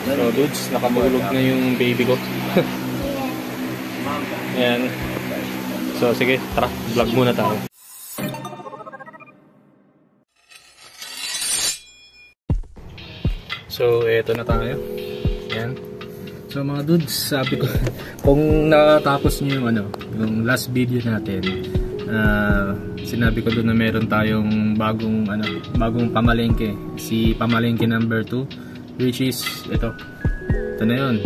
So dudes, nakatulog na yung baby ko. Ayan. So sige, tara, vlog muna tayo. So eto na tayo. Ayan. So mga dudes, sabi ko kung natapos niyo yung yung last video natin, sinabi ko doon na meron tayong bagong pamalengke, si pamalengke number 2, which is ito na yun.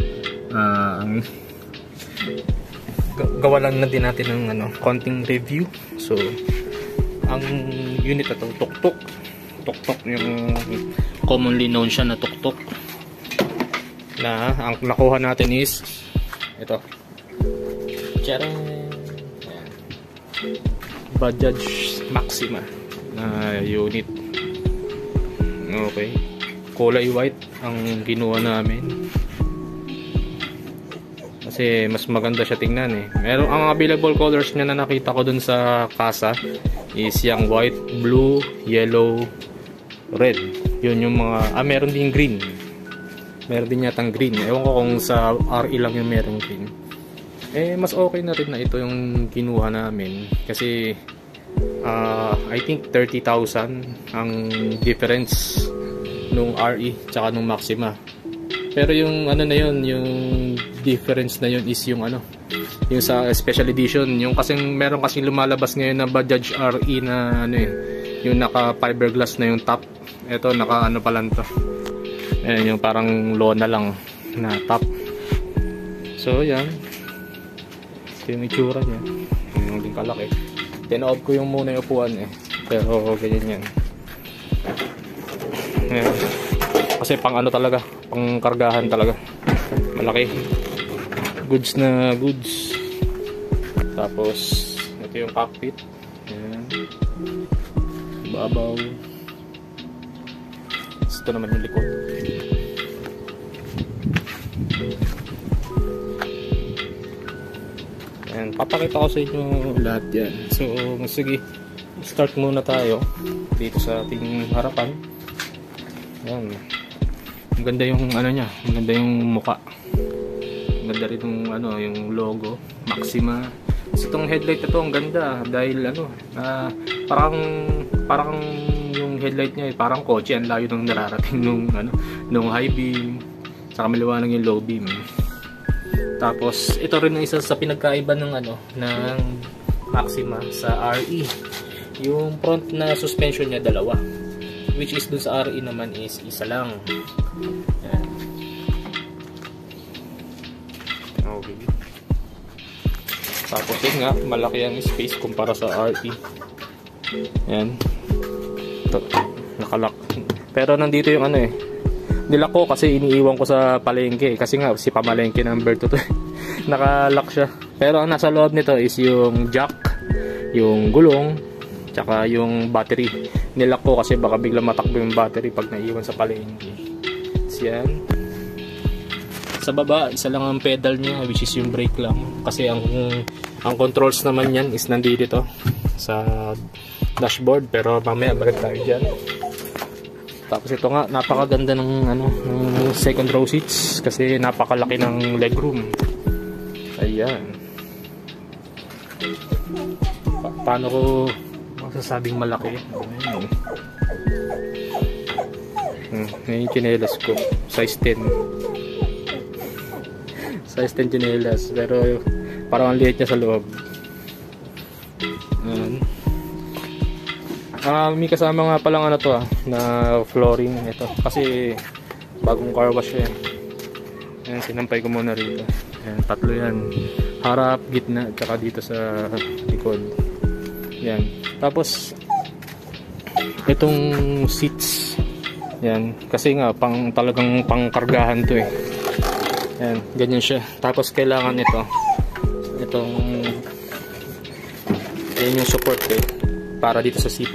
Gawa lang na din natin ng konting review. So ang unit na to, tuktok yung commonly known siya na tuktok, na ang nakuha natin is ito, Charan, Bajaj Maxima na unit. Okay, kulay white ang ginawa namin kasi mas maganda siya tingnan eh. Meron ang available colors niya na nakita ko dun sa kasa is yung white, blue, yellow, red. Yun yung mga meron din green. Meron din yatang green. Ewan ko kung sa RE lang yung meron green. Mas okay na rin na ito yung kinuha namin kasi I think 30,000 ang difference nung RE tsaka nung Maxima. Pero yung na yun, yung difference na yun is yung yung sa special edition, yung meron kasing lumalabas ngayon na Bajaj RE na yung naka fiberglass na yung top. Ito naka pa lang to. Ayan, yung parang lona lang na top. So yan, ito yung itsura nya, yung din kalaki. Tinob ko yung muna yung upuan pero ganyan yan. Ayan. Kasi pang talaga, pang kargahan talaga, malaki, goods na goods. Tapos ito yung cockpit. Ayan, babaw. Ito naman yung likod. Ayan, papakita ko sa inyo lahat yan. So sige, start muna tayo dito sa ating harapan. Ayan, maganda yung niya, maganda yung muka, maganda rin yung yung logo Maxima. So itong headlight ito ang ganda dahil parang yung headlight niya parang kotse, ang layo nung nararating nung high beam, saka maliwanag yung low beam. Tapos ito rin ang isa sa pinagkaiba ng ng Maxima sa RE, yung front na suspension niya dalawa, which is dun sa RE naman is isa lang. Yan. Okay. Tapos yun nga, malaki ang space kumpara sa RE. Yan. Ito, nakalock. Pero nandito yung nilak ko kasi iniiwan ko sa palengke. Kasi nga, si pamalengke number 2 to. Nakalock siya. Pero ang nasa loob nito is yung jack, yung gulong, tsaka yung battery. Nilak ko kasi baka bigla matakbo yung battery pag naiwan sa palengke. Yan. Sa baba, isa lang ang pedal niya, which is yung brake lang. Kasi ang controls naman yan is nandito sa dashboard. Pero mamaya balik tayo dyan. Tapos ito nga, napakaganda ng ng second row seats kasi napakalaki ng legroom. Ayan. Paano ko masasabing malaki? Ayan. Ngayon yung chinelas ko, size 10. Size 10 chinelas, pero parang ang liit niya sa loob. May kasama nga palang na flooring ito kasi bagong car wash yan. Ayan, sinampay ko muna rito. Ayan, tatlo yan, harap, gitna, tsaka dito sa likod. Yan. Tapos itong seats, yan, kasi nga talagang pangkargahan to yan, ganyan siya. Tapos kailangan itong yan yung support para dito sa seat.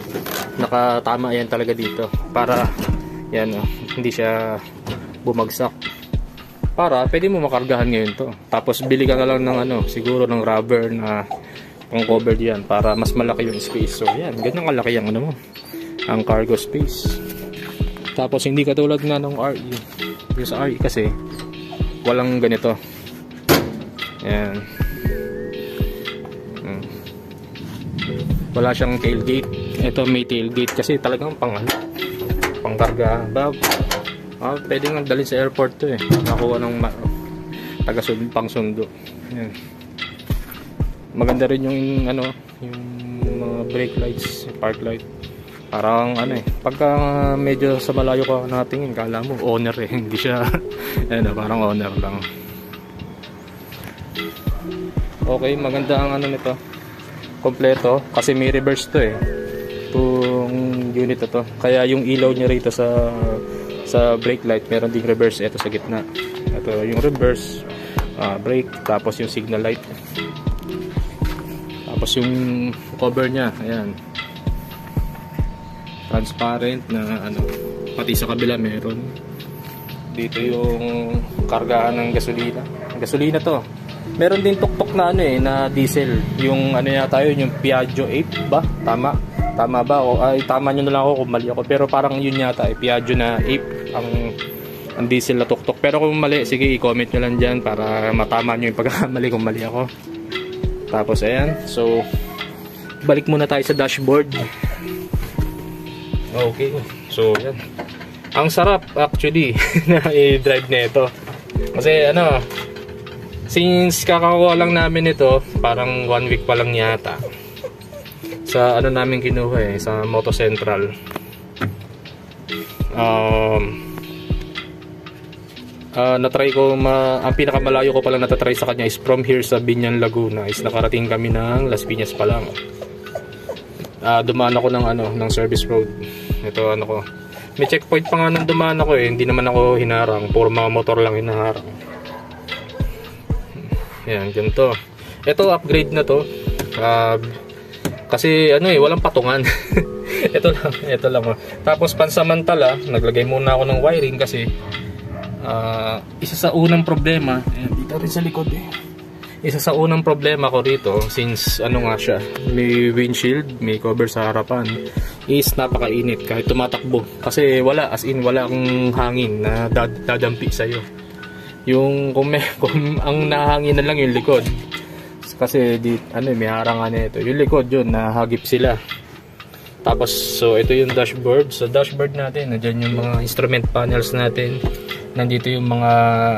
Nakatama yan talaga dito para yan hindi siya bumagsak. Para pwede mo makargahan ngayon to. Tapos bili ka na lang ng siguro ng rubber na pang cover diyan para mas malaki yung space. So yan, ganyan kalaki ang ang cargo space. Tapos hindi katulad nga ng RE. Yung sa RE kasi walang ganito. Ayan. Wala siyang tailgate. Ito may tailgate kasi talagang pangkarga. Pwede nga dalhin sa airport to eh. Nakuha ng pang-sundo. Ayan. Maganda rin yung ano, yung mga brake lights, park light. Parang ano eh, pagka medyo sa malayo ka natingin, kala mo owner eh, hindi siya ano, parang owner lang. Okay, maganda ang ano nito. Kompleto kasi may reverse to eh. Itong unit na to. Kaya yung ilaw niya rito sa brake light, meron ding reverse ito sa gitna. Ito yung reverse, brake, tapos yung signal light. Tapos yung cover niya, ayan. Transparent na ano, pati sa kabila meron. Dito yung kargaan ng gasolina. Gasolina to. Meron din tuktok na ano eh, na diesel. Yung ano yata yun, yung Piaggio 8 ba? Tama ba? O ay tama nyo na lang ako kung mali ako. Pero parang yun yata eh, Piaggio na 8 ang diesel na tuktok. Pero kung mali, sige i-comment nyo lang dyan para matama nyo yung pagkakamali kung mali ako. Tapos ayan, so balik muna tayo sa dashboard. Okay, so yan. Ang sarap actually na i-drive na ito. Kasi ano, since kakakuha lang namin ito, parang 1 week pa lang yata. Sa ano namin kinuha eh, sa Moto Central. Natry ko, ang pinakamalayo ko palang natatry sa kanya is from here sa Binyan, Laguna. Is nakarating kami ng Las Piñas pa lang. Dumaan ako ng ano, ng service road. Ito ano ko. May checkpoint pa nga nung dumaan ako eh. Hindi naman ako hinarang. Puro mga motor lang hinaharang. Ayan, ganito. Ito upgrade na to. Kasi ano eh, walang patungan. ito lang. Tapos pansamantala, naglagay muna ako ng wiring kasi isa sa unang problema, ayan, dito rin sa likod eh. Isa sa unang problema ko rito, since ano nga siya, may windshield, may cover sa harapan, is napakainit kahit tumatakbo. Kasi wala, as in wala akong hangin na dadampi sa'yo. Yung kung ang nahangin na lang yung likod. Kasi ano, may harangan na ito. Yung likod yun, nahagip sila. Tapos, so ito yung dashboard. So dashboard natin, nandiyan yung mga instrument panels natin. Nandito yung mga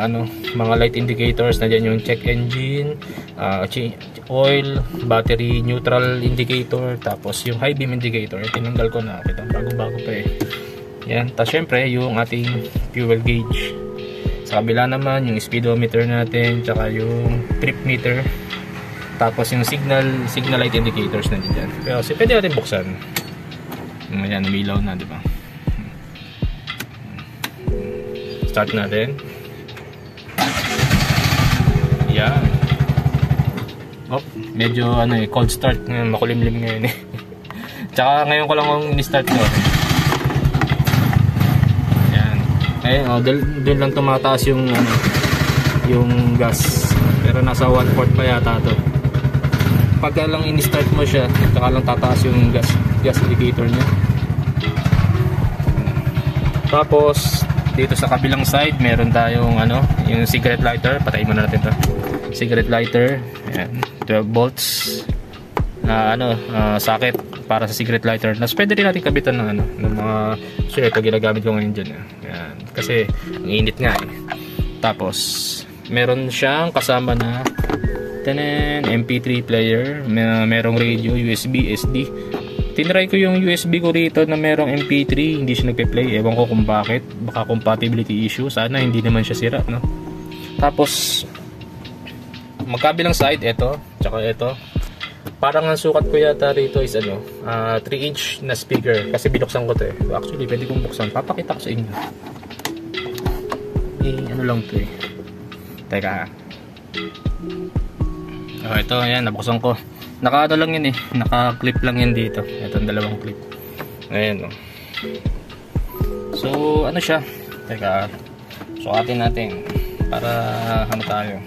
ano, mga light indicators, nandiyan yung check engine, oil, battery neutral indicator, tapos yung high beam indicator. Tinanggal ko na, ito bago-bago pa eh. Yan, tapos syempre yung ating fuel gauge. Sa kabila naman yung speedometer natin, tsaka yung trip meter. Tapos yung signal light indicators nandiyan. Pero pwede natin buksan. Ayan, umilaw na, di ba? Start natin. Yan. Oh, medyo ano eh, cold start ngayon, makulimlim ngayon eh. Tsaka ngayon ko lang ini-start ko. Yan. Eh, oh, doon lang tumataas yung ano, yung gas. Pero nasa 1/4 pa yata to. Pagka lang ini-start mo siya, tsaka lang tataas yung gas indicator niya. Tapos dito sa kabilang side, meron tayong ano, yung cigarette lighter. Patayin muna natin to. Cigarette lighter. Ayan, 12 volts na ano, socket para sa cigarette lighter. Tapos pwede rin natin kabitan ng ano, ng mga ito ginagamit ko ngayon dyan. Ayan, kasi ang init nga eh. Tapos meron siyang kasama na MP3 player, merong radio, USB, SD. Tinry ko yung USB ko rito na merong MP3, hindi siya nagpe-play. Ewan ko kung bakit. Baka compatibility issue. Sana hindi naman siya sira, no? Tapos magkabilang side, ito, tsaka ito. Parang ang sukat ko yata rito is ano, 3-inch na speaker. Kasi binuksan ko to eh. Actually, pwede kong buksan. Papakita ko sa inyo. Ano lang to eh. Teka. Oh, ito, ayan, nabuksan ko. Naka-ano lang yun eh, naka-clip lang yan dito. Itong dalawang clip. Ayan o. So, ano siya? Teka, sukatin natin para ano tayo.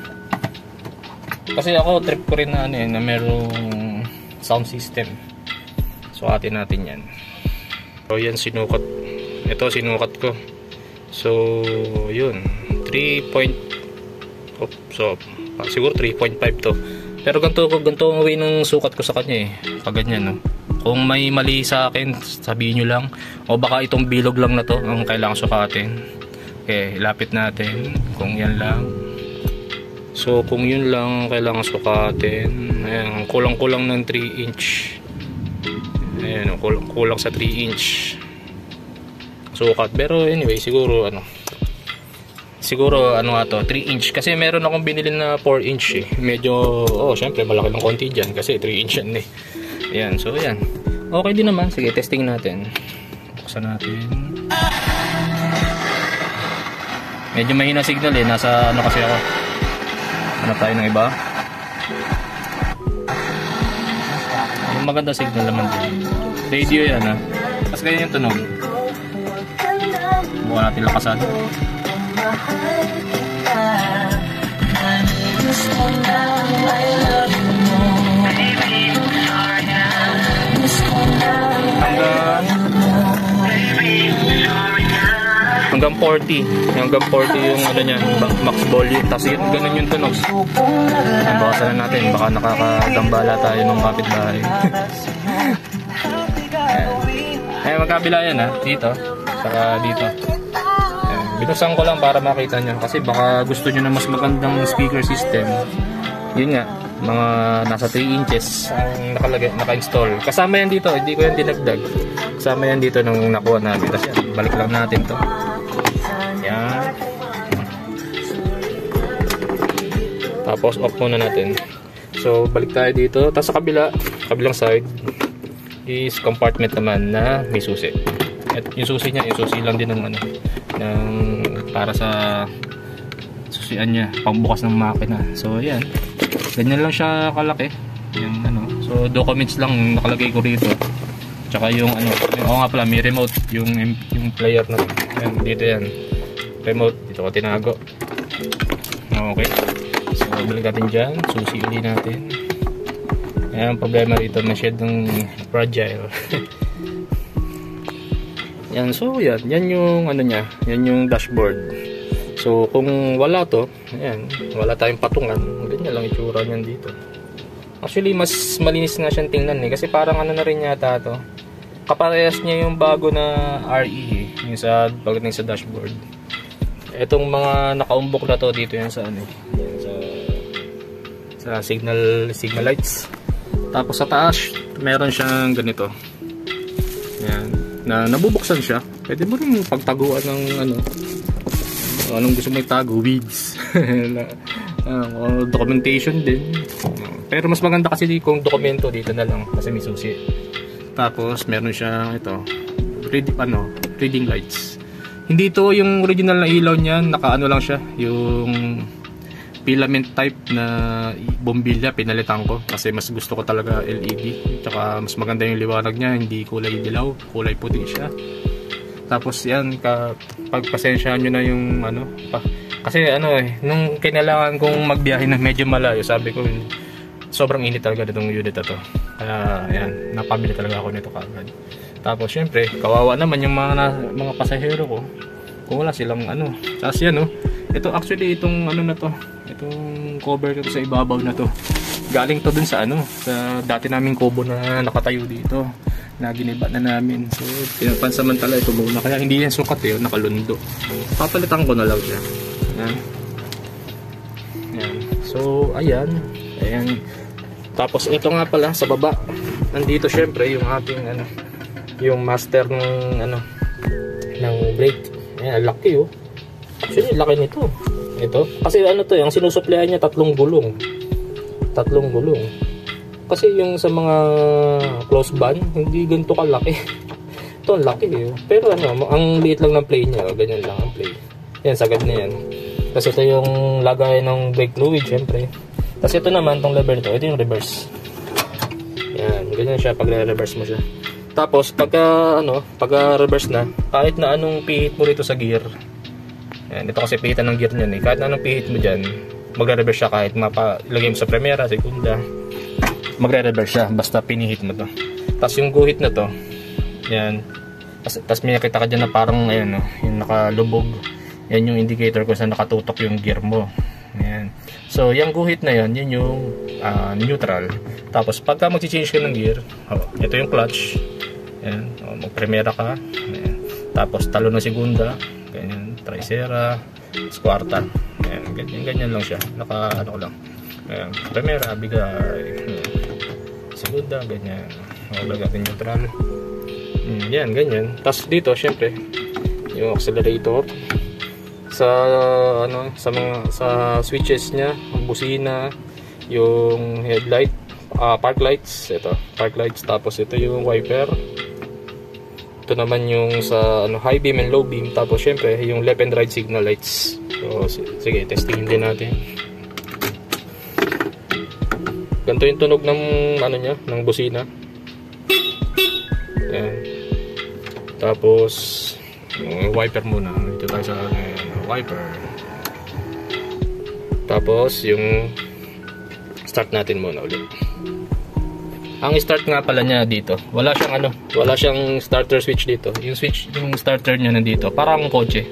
Kasi ako, trip ko rin na ano eh, na merong sound system. Sukatin natin yan. So, yan sinukat ito sinukat ko. So yun, 3. So siguro 3.5 to. Pero ganito ang way ng sukat ko sa kanya eh. Pag ganyan, no. Kung may mali sa akin, sabihin nyo lang. O baka itong bilog lang na to ang kailangan sukatin. Okay, lapit natin kung yan lang. So kung yun lang kailangan sukatin. Ayan, kulang-kulang ng 3 inch. Ayan, kulang sa 3 inch sukat. Pero anyway, siguro nga to, 3 inch. Kasi meron akong binili na 4 inch eh. Medyo, syempre malaki ng konti dyan. Kasi 3 inch yan eh. Ayan, so ayan. Okay din naman. Sige, testing natin. Buksan natin. Medyo mahina signal eh. Nasa kasi ako. Hanap tayo ng iba. Yung maganda signal naman din. Radio yan ha. Mas ganyan yung tunog. Buka natin lakasan. Hanggang 40. Hanggang 40 yung ano niya, max volume. Tapos ganun yung tunog. Bakasan na natin. Baka nakakagambala tayo ng kapitbahay. Ay, magkabila yan ha. Dito. Saka dito. Binuksan ko lang para makita nyo. Kasi baka gusto nyo na mas magandang speaker system. Yun nga. Mga nasa 3 inches ang naka-install. Kasama yan dito. Hindi ko yan dinagdag. Kasama yan dito nung nakuha namin. Tapos yan. Balik lang natin to. Yan. Tapos off muna natin. So balik tayo dito. Tapos sa kabilang side is compartment naman na may susi. At yung susi niya, yung susi lang din ng para sa susian niya, pangbukas ng makina. So ayan, ganyan lang siya kalaki. Yung so documents lang nakalagay ko rito. Tsaka yung nga pala, may remote, yung player na. Ayan, dito yan. Remote, dito ko tinago. Okay. So balik natin dyan, susi uli natin. Ayan, problema rito, masyadong fragile. Yan, so yan yung niya, yan yung dashboard. So kung wala to, ayan, wala tayong patungan, ganyan lang itsura niyan dito. Actually mas malinis nga siyang tingnan eh, kasi parang na rin yata to. Kaparehas niya yung bago na RE, yung sa pagdating sa dashboard. Etong mga nakaumbok na to dito yan sa yan sa signal lights. Tapos sa taas, meron siyang ganito. Yan. Na nabubuksan siya. Pwede mo rin pagtaguan ng anong gusto mo itago, weeds. Documentation din. Pero mas maganda kasi kung dokumento dito na lang kasi may susi. Tapos meron siya reading lights. Hindi ito yung original na ilaw niya, naka lang siya, yung filament type na bombilya, pinalitan ko kasi mas gusto ko talaga LED. Tsaka mas maganda yung liwanag niya, hindi kulay dilaw, kulay puti siya. Tapos yan, pagpasensyahan nyo na yung kasi nung kailangan kong magbiyahe na medyo malayo, sabi ko sobrang init talaga itong unit na to. Kaya yan, napamili talaga ako nito kaagad. Tapos syempre, kawawa naman yung mga pasahero ko kung wala silang kasi ito actually itong na to, itong cover ko sa ibabaw na to, galing to dun sa sa dati naming kubo na nakatayo dito na giniba na namin. So pansamantala ito muna, kaya hindi yan sukat nakalundo. Papalitan ko na lang siya. Ayan. So ayan. Tapos ito nga pala sa baba, nandito syempre yung ating yung master ng brake. Ayan, laki actually laki nito. Ito kasi to, yung sinusuplayan niya tatlong gulong. Kasi yung sa mga close band hindi ganito kalaki. Ito ang laki pero ang liit lang ng play niya, ganyan lang ang play. Yan, sagad na yan. Kasi ito yung lagay ng brake fluid syempre. Kasi ito naman, tong lever ito yung reverse. Yan, ganyan siya pag reverse mo siya. Tapos pagka reverse na, kahit na anong pihit mo rito sa gear. Yan, ito kasi pihitan ng gear niyan kahit na anong pihit mo diyan, magre-reverse siya kahit ilagay mo sa primera, segunda. Magre-reverse siya basta pinihit mo to. Tapos yung guhit na to, yan, Tapos may nakita ka dyan na parang ayan, no, yung nakalubog. Yan yung indicator kung saan nakatutok yung gear mo. Ayan. So yung guhit na yan, yun yung neutral. Tapos pagka mag-change ka ng gear, ito yung clutch. Ayan, mag-primera ka. Ayan. Tapos talo na segunda, ganyan, tercera, kwarta. Ayan, ganyan lang siya. Ano ko lang. Ayan, primera, bigay. Ayan. Segunda, ganyan. Lagatin neutral. Yan, ganyan. Tapos dito, syempre, yung accelerator sa sa switches niya, ang busina, yung headlight, park lights, ito, park lights, tapos ito yung wiper. Ito naman yung sa high beam and low beam, tapos syempre yung left and right signal lights. So sige, testingin din natin. Ganito yung tunog ng niya, ng busina. Ayan. Tapos wiper muna. Dito tayo sa wiper. Tapos yung start natin muna ulit. Ang start nga pala niya dito, wala siyang starter switch dito. Yung starter niya nandito, parang kotse.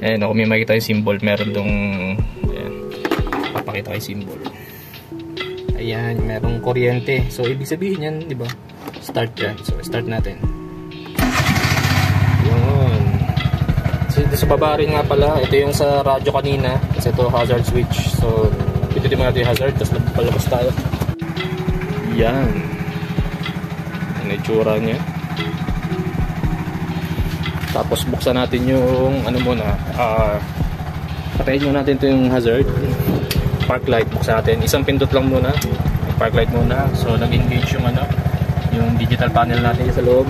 Ayan, kung may makita yung symbol, meron dong ayan, papakita ko yung symbol. Ayan, merong kuryente. So ibig sabihin yan, di ba? Start yan. So start natin. Yun. Sa baba rin nga pala, ito yung sa radyo kanina. Kasi ito hazard switch. So pindutin mo natin yung hazard, tapos palabas tayo. Yan. Yan yung itsura niya. Tapos buksan natin yung patayin mo natin ito yung hazard. Park light, buksan natin. Isang pindot lang muna. Park light muna. So nag-engage yung digital panel natin sa loob.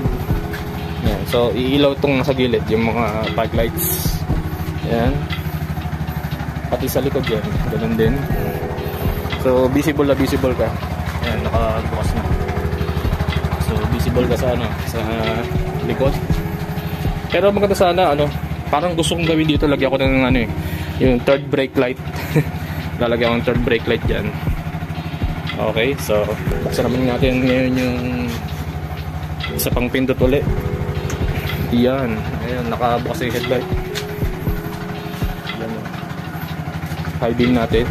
Yan. So iilaw itong nasa gilid, yung mga park lights. Yan. Pati sa likod yan. Ganun din. So visible ka. Yan, nakabukas na. So visible ka sa likod. Pero maganda sana parang gusto kong gawin dito, lagyan ko ng yung third brake light. Lalagyan ko ng third brake light diyan. Okay, so buksan naman natin ngayon yung isa pang pindot ulit. Yan, ayan, nakabukas yung headlight. Yan, high beam natin.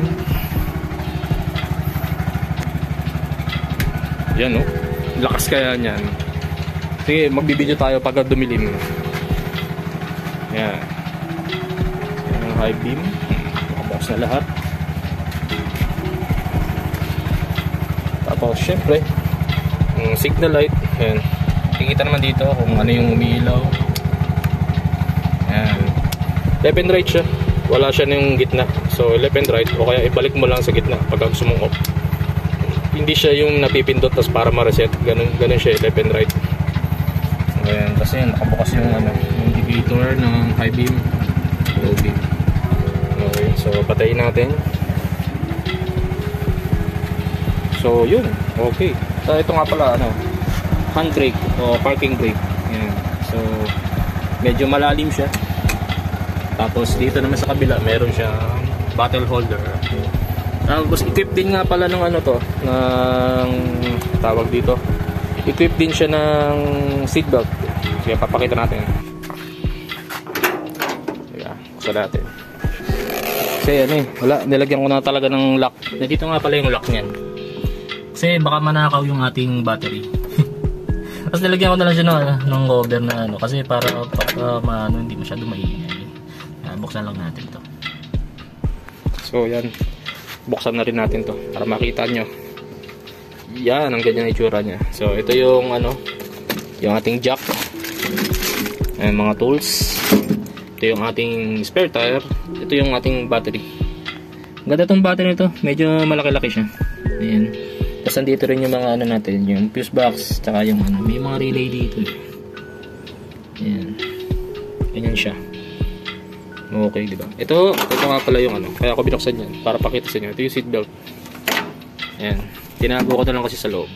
Yan, lakas kaya niyan. Sige, magbibideo tayo pag dumilim. Yan, yung high beam, nakabukas na lahat. Tapos syempre yung signal light, yan, kikita naman dito kung ano yung umiilaw. Yan, left and right siya, wala siya ng gitna. So left and right, o kaya ibalik mo lang sa gitna pag gusto mong off. Hindi siya yung napipindot tas para ma-reset, ganun siya, left and right. Ayan, kasi nakabukas yung indicator ng high beam, low beam. Okay, so patayin natin. So yun, okay. So ito nga pala handbrake o parking brake. Ayan. So medyo malalim siya. Tapos dito naman sa kabila meron siyang bottle holder. Tapos equip din nga pala ng ng tawag dito. Equip din siya ng seatbelt. Sige, papakita natin. Sige, buksan natin. Kasi wala, nilagyan ko na talaga ng lock. Dito nga pala yung lock niyan. Kasi baka manakaw yung ating battery. Tapos nilagyan ko na lang siya ng cover na kasi para hindi masyado maingay. Buksan lang natin to. So yan, buksan na rin natin to para makita nyo. Yan, ang ganyan itsura nya. So ito yung yung ating jack, mga tools. Ito yung ating spare tire. Ito yung ating battery. Ganda tong battery nito, medyo malaki-laki siya. Ayan. Tapos andito rin yung mga natin, yung fuse box, tsaka yung may mga relay dito. Ayan. Ganyan siya. Okay, di ba? Ito nga pala yung kaya ako binuksan yan para pakita sa inyo. Ito yung seatbelt. Ayan. Tinago ko na lang kasi sa loob.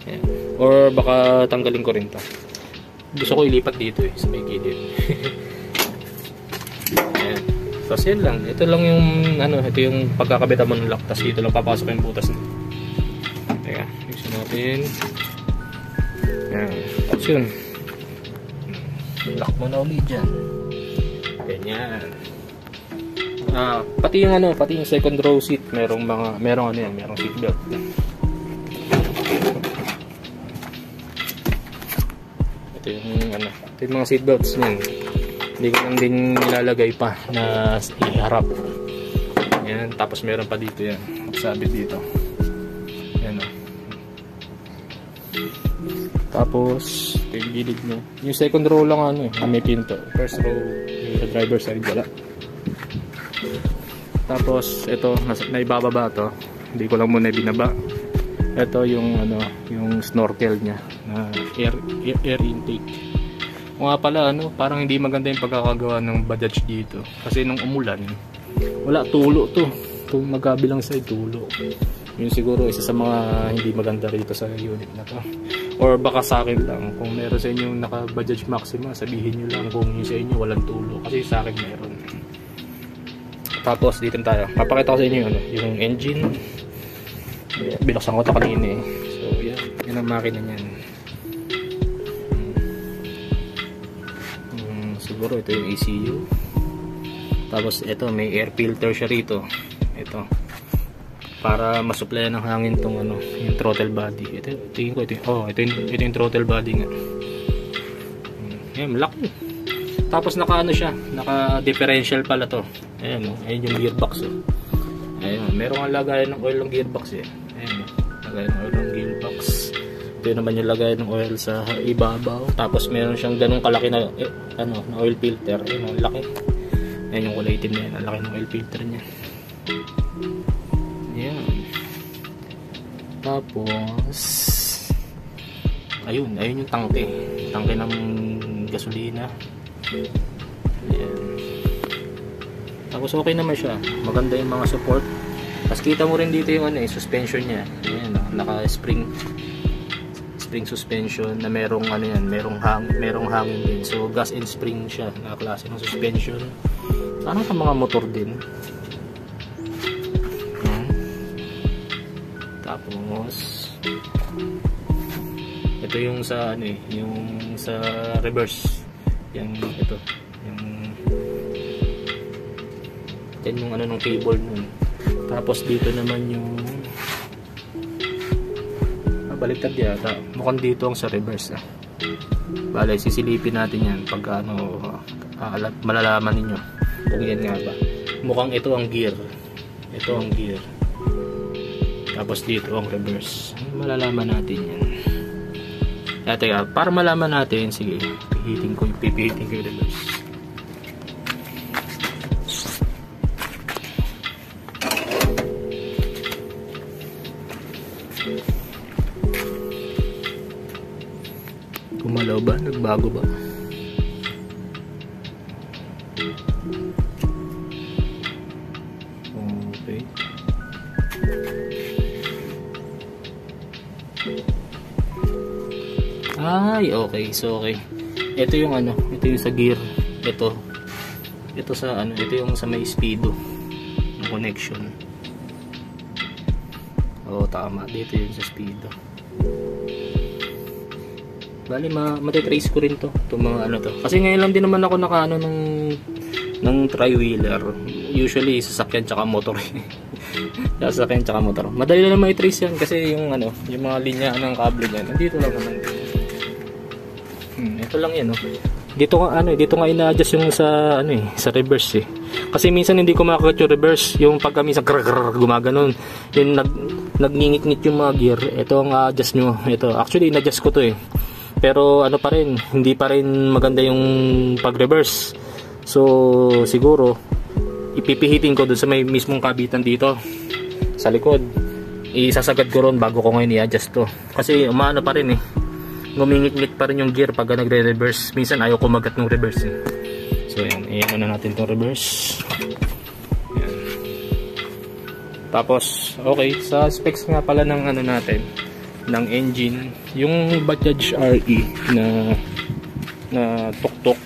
Ayan. Or baka tanggalin ko rin to. Gusto ko ilipat dito sa may gilid. Ayan. Tapos yan lang. Ito lang yung ito yung pagkakabitan mo ng lock. Tapos dito lang papasok yung butas na. Teka, ayusin natin. Ayan. Tapos yun. lock mo na ulit dyan. Ganyan. Pati yung second row seat, merong seat belt. Ito yung mga seat belts niyan. Hindi ko lang din nilalagay pa na iharap. Yan, tapos meron pa dito yan. Sabit dito. Yan o. Tapos, ito yung gilid niya. Yung second row lang may pinto. First row, yung driver side wala. Tapos, ito, naibababa to. Hindi ko lang muna binaba. Ito yung yung snorkel niya na air intake. Kung nga pala parang hindi maganda yung pagkakagawa ng Bajaj dito. Kasi nung umulan, wala tulo to. Itong magkabilang side tulo. Yun siguro isa sa mga hindi maganda rito sa unit na to. Or baka sa akin lang, kung meron sa inyo naka Bajaj Maxima, sabihin nyo lang kung yung sa inyo walang tulo. Kasi sa akin meron. Tapos dito tayo. Papakita ko sa inyo yung engine. Binuksan ko ito kanina eh. So yan ang makina niyan. Siguro ito yung ECU. Tapos ito may air filter siya rito. Ito para masuplayan ng hangin tong yung throttle body. Ito tingin ko ito yung throttle body nga. Ayan, malaki. Tapos naka naka differential pala to. Ayan ayun yung gearbox Ayun, meron ang lagayan ng oil ng gearbox Ayun, lagayan ng oil ng gearbox. Ito naman yung lagay ng oil sa ibabaw. Tapos meron siyang ganung kalaki na na oil filter. Ayun, ang laki. Ayun yung kulay itim na yan. Ang laki ng oil filter niya. Ayan. Tapos ayun yung tangke. Tangke ng gasolina. Ayan. Tapos okay naman siya. Maganda yung mga support. Tapos kita mo rin dito yung suspension niya. Ayan, naka-spring suspension na merong merong hangin din. So gas and spring siya na klase ng suspension. Parang sa mga motor din. Tapos ito yung sa yung sa reverse. Yung ito, yung ng cable nun. Tapos dito naman yung baliktad yata. Mukhang dito ang sa reverse Bale, sisilipin natin yan pag malalaman ninyo kung yan nga ba. Mukhang ito ang gear. Ito ang gear. Tapos dito ang reverse. Malalaman natin yan. Teka, para malaman natin, sige, pipihitin ko yung reverse. Gumalaw ba? Nagbago ba? Okay. Ay, okay. So, okay. Ito yung ito yung sa gear. Ito sa ito yung sa may speedo. Yung connection. Oo, tama. Dito yung sa speedo. Bali, matitrace ko rin to. Itong mga to. Kasi ngayon lang din naman ako naka ng tri-wheeler. Usually, sasakyan tsaka motor. Sasakyan tsaka motor. Madali lang naman i-trace yan. Kasi yung yung mga linya ng kable niyan. Nandito lang naman. Ito lang yan, Dito nga ina-adjust yung sa sa reverse Kasi minsan hindi ko makakit yung reverse, yung pagka minsan gumaganon. Yung nagngingit-ngit yung mga gear. Ito ang adjust nyo. Ito, actually in-adjust ko to Pero pa rin, hindi pa rin maganda yung pag-reverse. So siguro ipipihitin ko dun sa may mismong kabitan dito sa likod. Isasagad ko ron bago ko ngayon i-adjust to. Kasi umaano pa rin ngumingit-ngit pa rin yung gear pag nagre-reverse. Minsan ayaw kumagat ng reverse So yan, iyan na natin itong reverse. Yan. Tapos okay, sa specs nga pala ng natin, ng engine, yung Bajaj RE na tuktok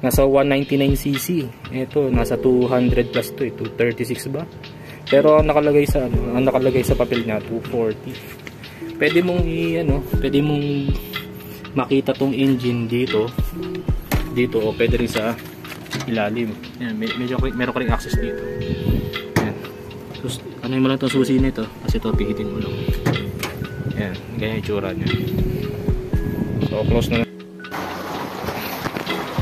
nasa 199cc. Ito nasa 200 plus to 236 ba? Pero ang nakalagay sa papel niya 240. Pwede mong makita tong engine dito o pwede rin sa ilalim. Yan, meron ka rin access dito. Yan. So, ano mo lang itong susi nito kasi ito pihitin mo lang. Yan, ganyan yung tsura niya. So close na.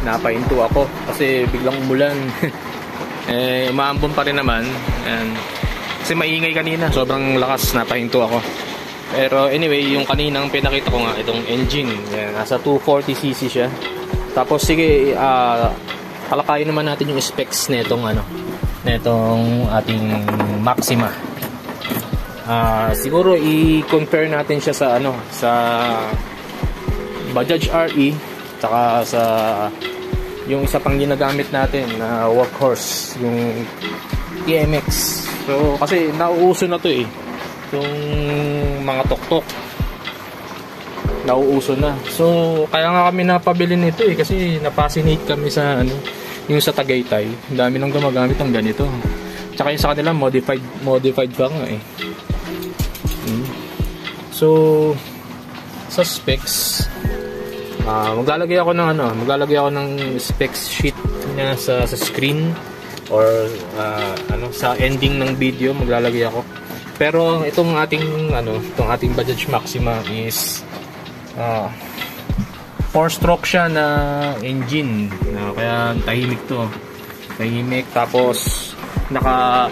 Napahinto ako kasi biglang umulan. Umaambon pa rin naman. And, kasi maingay kanina, sobrang lakas, napahinto ako. Pero anyway, yung kaninang pinakita ko nga, itong engine, yan, nasa 240cc siya. Tapos sige, palakayin naman natin yung specs nitong ating Maxima. Siguro i-compare natin siya sa sa Bajaj RE, tsaka sa yung isa pang ginagamit natin na workhorse, yung TMX. So kasi nauuso na to yung mga tuktok, nauuso na. So kaya nga kami napabili nito kasi napascinate kami sa yung sa Tagaytay. Ang dami nang gumagamit ng ganito. Tsaka yung sa kanila modified pa nga So sa specs, maglalagay ako ng specs sheet niya sa screen or sa ending ng video maglalagay ako. Pero itong ating Bajaj Maxima is 4-stroke siya na engine. Kaya tahimik to. Tapos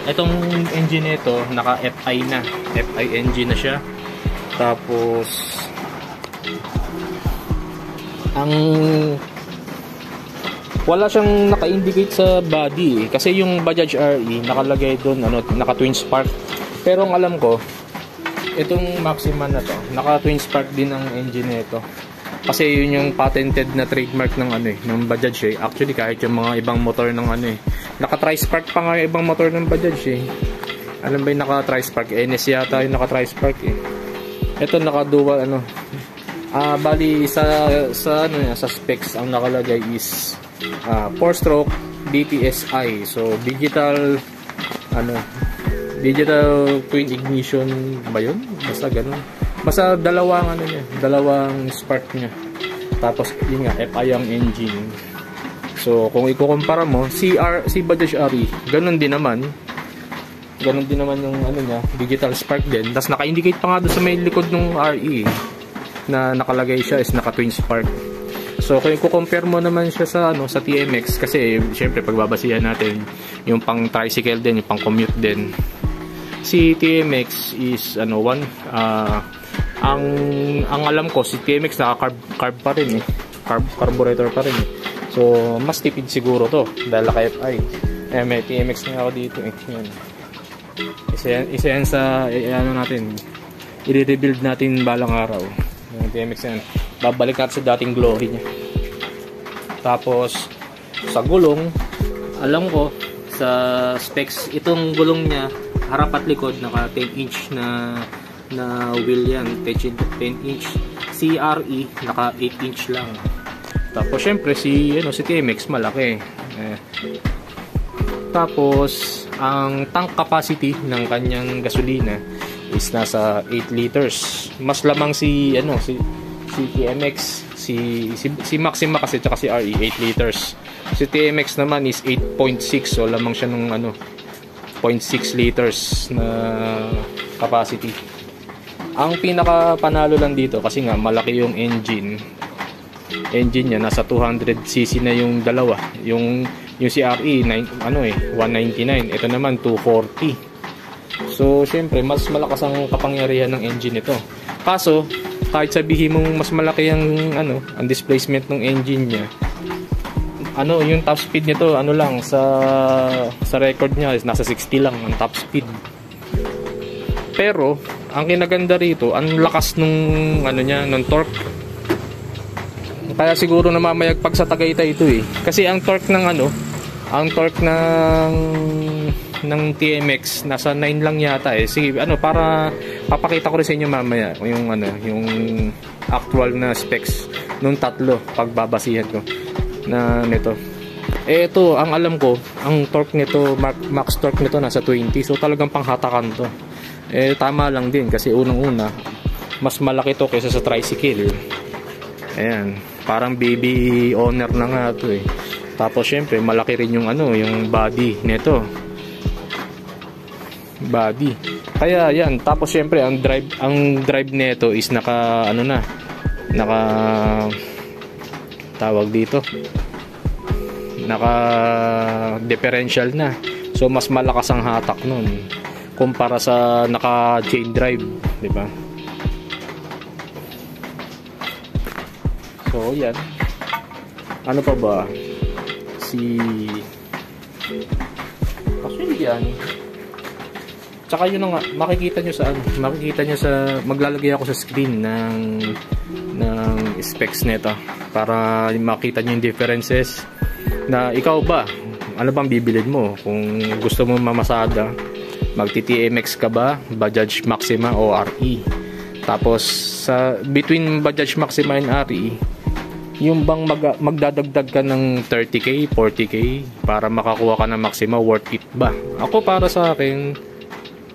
itong engine nito naka FI na. FI engine na siya. Tapos wala siyang naka-indicate sa body kasi yung Bajaj RE nakalagay doon naka twin spark. Pero ang alam ko itong Maxima na to naka twin spark din ang engine nito. Kasi yun yung patented na trademark ng Bajaj Actually kahit yung mga ibang motor ng naka tri-spark pa nga yung ibang motor ng Bajaj Alam ba yung naka tri-spark? NS yata yung naka tri-spark Ito naka dual bali sa specs ang nakalagay is 4-stroke DTSI. So digital twin ignition ba yun? Basta ganun. Basta dalawang spark niya. Tapos yun nga FI ang engine. So kung ikukumpara mo si Bajaj RE, ganun din naman yung niya, digital spark din. Tapos naka-indicate pa nga doon sa may likod ng RE na nakalagay siya is naka twin spark. So kung i-compare mo naman siya sa TMX kasi syempre pagbabasihan natin yung pang tricycle din, yung pang commute din. Si TMX is ang alam ko si TMX naka-carb pa rin carburetor pa rin So mas tipid siguro to dahil naka-FI. May TMX na ako dito Yan. Isa yan sa natin i-rebuild natin balang araw yung TMX yan, babalik natin sa dating glory niya. Tapos sa gulong, alam ko sa specs itong gulong niya harap at likod naka 10 inch na wheel yan, 10 inch. Si RE naka 8 inch lang. Tapos syempre si TMX malaki Tapos ang tank capacity ng kanyang gasolina is nasa 8 liters. Mas lamang si TMX, si Maxima kasi tsaka si RE 8 liters. Si TMX naman is 8.6, so lamang siya nung 0.6 liters na capacity. Ang pinaka panalo lang dito kasi nga malaki yung engine niya, nasa 200cc na yung dalawa. Yung si RE 199, ito naman 240. So syempre mas malakas ang kapangyarihan ng engine nito. Kaso kahit sabihin mong mas malaki ang ang displacement ng engine niya, yung top speed nito lang sa record niya is nasa 60 lang ang top speed. Pero ang kinaganda rito, ang lakas nung nung torque. Kaya siguro namamayagpag sa Tagaytay ito kasi ang torque ng TMX nasa 9 lang yata Sige, para papakita ko rin sa inyo mamaya yung actual na specs nung tatlo pagbabasihan ko na nito. Ito, ang alam ko, ang torque nito, max torque nito nasa 20. So talagang panghatakan to. Tama lang din kasi unang-una mas malaki to kaysa sa tricycle. Ayan, parang baby owner na nga ito eh. Tapos syempre malaki rin yung ano, yung body nito. Body. Kaya yan, tapos syempre ang drive nito is naka ano na, naka tawag dito, naka differential na. So mas malakas ang hatak nun kumpara sa naka chain drive, di ba? So yan. Ano pa ba? Actually yan. Tsaka yun nga, makikita nyo sa maglalagay ako sa screen ng specs nito para makita nyo yung differences na ikaw ba, ano bang bibilid mo? Kung gusto mo mamasada, magti-TMX ka ba, Bajaj Maxima o RE? Tapos between Bajaj Maxima and RE, yung bang magdadagdag ka ng 30k, 40k para makakuha ka ng Maxima, worth it ba? Ako para sa akin,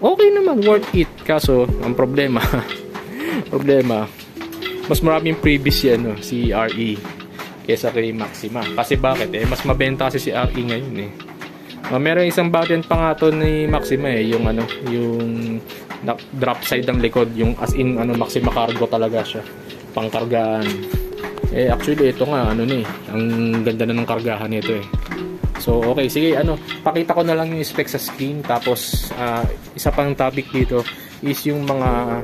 okay naman, worth it. Kaso ang problema mas maraming previous yan, si RE kesa kay Maxima. Kasi bakit? Mas mabenta kasi si RE ngayon eh. Meron isang variant pa nga to ni Maxima yung yung drop side ng likod, yung as in Maxima cargo talaga siya, pangkargaan. Actually ito nga ang ganda na ng kargahan nito eh. So okay, sige, pakita ko na lang yung specs sa screen. Tapos isa pang topic dito is yung mga,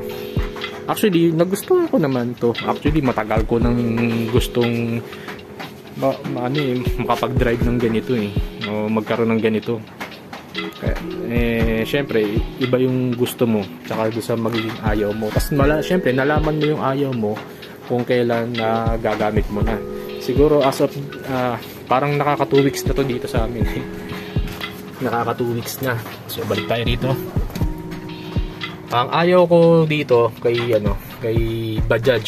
actually nagustuhan ko naman to. Actually matagal ko nang gustong makapag-drive ng ganito o magkaroon ng ganito. Syempre iba yung gusto mo tsaka sa magiging ayaw mo. Tapos syempre nalaman mo yung ayaw mo kung kailan na gagamit mo na. Siguro as of parang nakaka 2 weeks na to dito sa amin. Nakaka 2 weeks na. So balik tayo dito. Ang ayaw ko dito kay Bajaj